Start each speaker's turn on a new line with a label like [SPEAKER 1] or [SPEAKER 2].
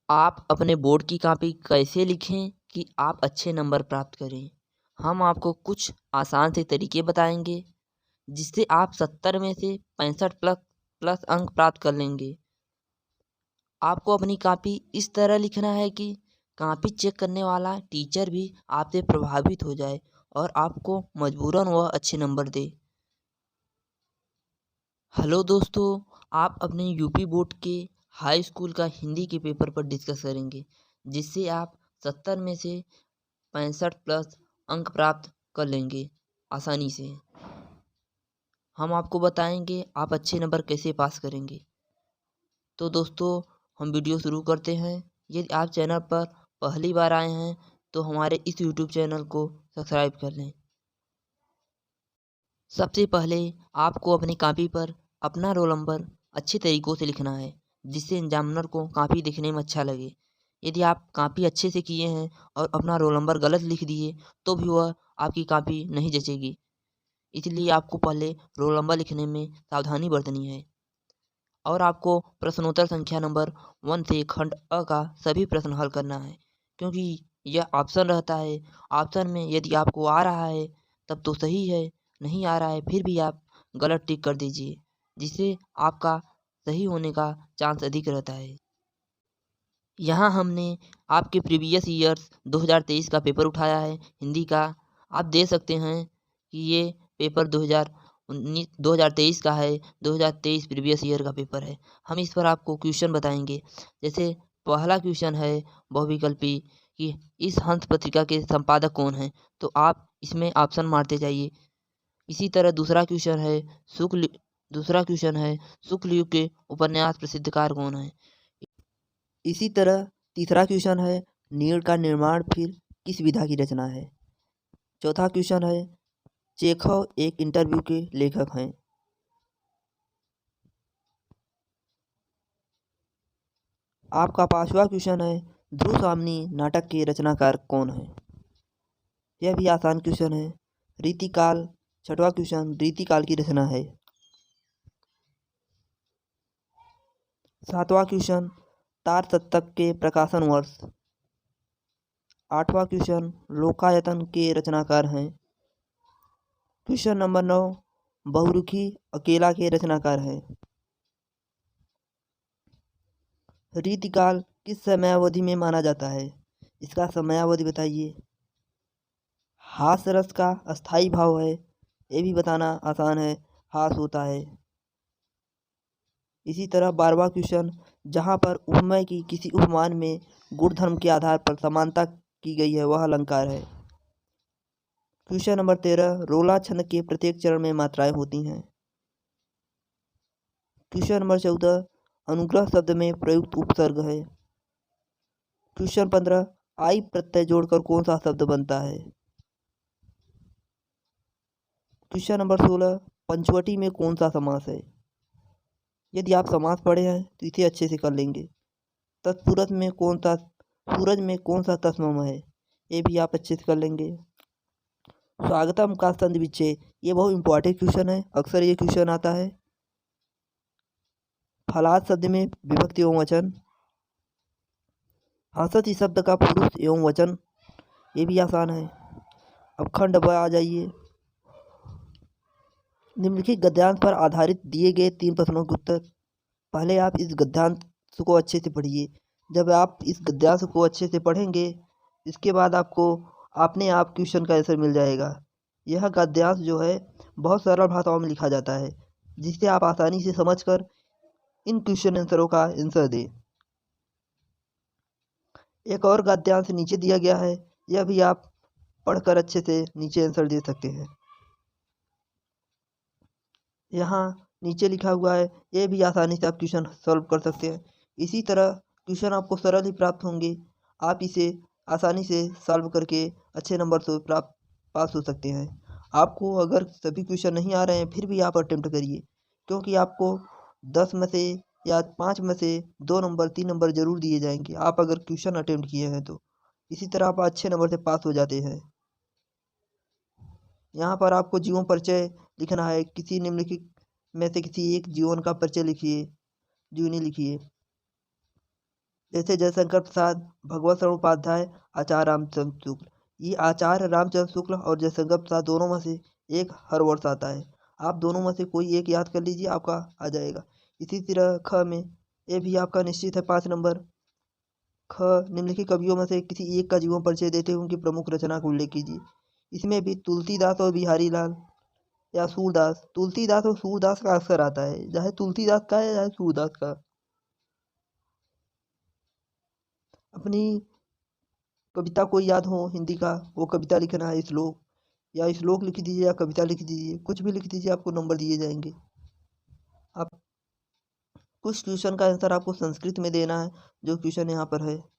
[SPEAKER 1] आप अपने बोर्ड की कॉपी कैसे लिखें कि आप अच्छे नंबर प्राप्त करें। हम आपको कुछ आसान से तरीके बताएंगे जिससे आप 70 में से 65 प्लस प्लस अंक प्राप्त कर लेंगे। आपको अपनी कॉपी इस तरह लिखना है कि कॉपी चेक करने वाला टीचर भी आपसे प्रभावित हो जाए और आपको मजबूरन वह अच्छे नंबर दे। हेलो दोस्तों, आप अपने यूपी बोर्ड के हाई स्कूल का हिंदी के पेपर पर डिस्कस करेंगे जिससे आप 70 में से 65 प्लस अंक प्राप्त कर लेंगे आसानी से। हम आपको बताएंगे आप अच्छे नंबर कैसे पास करेंगे। तो दोस्तों, हम वीडियो शुरू करते हैं। यदि आप चैनल पर पहली बार आए हैं तो हमारे इस यूट्यूब चैनल को सब्सक्राइब कर लें। सबसे पहले आपको अपनी कॉपी पर अपना रोल नंबर अच्छे तरीक़ों से लिखना है जिससे एग्जामिनर को कॉपी दिखने में अच्छा लगे। यदि आप कॉपी अच्छे से किए हैं और अपना रोल नंबर गलत लिख दिए तो भी वह आपकी कॉपी नहीं जचेगी। इसलिए आपको पहले रोल नंबर लिखने में सावधानी बरतनी है और आपको प्रश्नोत्तर संख्या नंबर 1 से खंड अ का सभी प्रश्न हल करना है, क्योंकि यह ऑप्शन रहता है। ऑप्शन में यदि आपको आ रहा है तब तो सही है, नहीं आ रहा है फिर भी आप गलत टिक कर दीजिए, जिससे आपका सही होने का चांस अधिक रहता है। यहाँ हमने आपके प्रीवियस ईयर्स 2023 का पेपर उठाया है हिंदी का। आप देख सकते हैं कि ये पेपर 2023 का है। 2023 प्रीवियस ईयर का पेपर है। हम इस पर आपको क्वेश्चन बताएंगे। जैसे पहला क्वेश्चन है बहुविकल्पी कि इस हंस पत्रिका के संपादक कौन हैं, तो आप इसमें ऑप्शन मारते जाइए। इसी तरह दूसरा क्वेश्चन है शुक्ल युग के उपन्यास प्रसिद्धकार कौन है। इसी तरह तीसरा क्वेश्चन है नीड़ का निर्माण फिर किस विधा की रचना है। चौथा क्वेश्चन है चेखव एक इंटरव्यू के लेखक हैं। आपका पांचवा क्वेश्चन है ध्रुवसामनी नाटक के रचनाकार कौन है। यह भी आसान क्वेश्चन है। रीतिकाल छठवां क्वेश्चन रीतिकाल की रचना है। सातवां क्वेश्चन तार सप्तक के प्रकाशन वर्ष। आठवां क्वेश्चन लोकायतन के रचनाकार हैं। क्वेश्चन नंबर 9 बहुरुखी अकेला के रचनाकार हैं। रीतिकाल किस समयावधि में माना जाता है, इसका समयावधि बताइए। हास रस का अस्थाई भाव है, ये भी बताना आसान है, हास होता है। इसी तरह 12वां क्वेश्चन जहाँ पर उपमेय की किसी उपमान में गुण धर्म के आधार पर समानता की गई है वह अलंकार है। क्वेश्चन नंबर 13 रोला छंद के प्रत्येक चरण में मात्राएं होती हैं। क्वेश्चन नंबर 14 अनुग्रह शब्द में प्रयुक्त उपसर्ग है। क्वेश्चन 15 आई प्रत्यय जोड़कर कौन सा शब्द बनता है। क्वेश्चन नंबर 16 पंचवटी में कौन सा समास है। यदि आप समास पढ़े हैं तो इसे अच्छे से कर लेंगे। तत्पुरुष में कौन सा सूरज में कौन सा तत्सम है, ये भी आप अच्छे से कर लेंगे। स्वागतम का संधि विच्छेद ये बहुत इंपॉर्टेंट क्वेश्चन है, अक्सर ये क्वेश्चन आता है। फलाद शब्द में विभक्ति एवं वचन। हंसती शब्द का पुरुष एवं वचन, ये भी आसान है। अब खंड ब आ जाइए। निम्नलिखित गद्यांश पर आधारित दिए गए 3 प्रश्नों के उत्तर। पहले आप इस गद्यांश को अच्छे से पढ़िए। जब आप इस गद्यांश को अच्छे से पढ़ेंगे इसके बाद आपको अपने आप क्वेश्चन का आंसर मिल जाएगा। यह गद्यांश जो है बहुत सरल भाषाओं में लिखा जाता है जिससे आप आसानी से समझकर इन क्वेश्चन आंसरों का आंसर दें। एक और गद्यांश नीचे दिया गया है, यह भी आप पढ़कर अच्छे से नीचे आंसर दे सकते हैं। यहाँ नीचे लिखा हुआ है, ये भी आसानी से आप क्वेश्चन सॉल्व कर सकते हैं। इसी तरह क्वेश्चन आपको सरल ही प्राप्त होंगे, आप इसे आसानी से सॉल्व करके अच्छे नंबर से प्राप्त पास हो सकते हैं। आपको अगर सभी क्वेश्चन नहीं आ रहे हैं फिर भी आप अटेम्प्ट करिए, क्योंकि आपको 10 में से या 5 में से 2 नंबर 3 नंबर ज़रूर दिए जाएंगे आप अगर क्वेश्चन अटेम्प्ट किए हैं तो। इसी तरह आप अच्छे नंबर से पास हो जाते हैं। यहाँ पर आपको जीवन परिचय लिखना है। किसी निम्नलिखित में से किसी एक जीवन का परिचय लिखिए, जीवनी लिखिए।
[SPEAKER 2] जैसे जयशंकर प्रसाद, भगवत शरण उपाध्याय, आचार्य रामचंद्र शुक्ल। ये आचार्य रामचंद्र शुक्ल और जयशंकर प्रसाद दोनों में से एक हर वर्ष आता है। आप दोनों में से कोई एक याद कर लीजिए, आपका आ जाएगा। इसी तरह ख में ये भी आपका निश्चित है 5 नंबर। ख निम्नलिखित कवियों में से किसी एक का जीवन परिचय देते हुए उनकी प्रमुख रचना का उल्लेख कीजिए। इसमें भी तुलसीदास और बिहारी लाल या सूरदास, तुलसीदास और सूरदास का अक्सर आता है, चाहे तुलसीदास का है चाहे सूरदास का। अपनी कविता कोई याद हो हिंदी का, वो कविता लिखना है, श्लोक या श्लोक लिख दीजिए या कविता लिख दीजिए, कुछ भी लिख दीजिए, आपको नंबर दिए जाएंगे। आप कुछ क्वेश्चन का आंसर आपको संस्कृत में देना है, जो क्वेश्चन यहाँ पर है।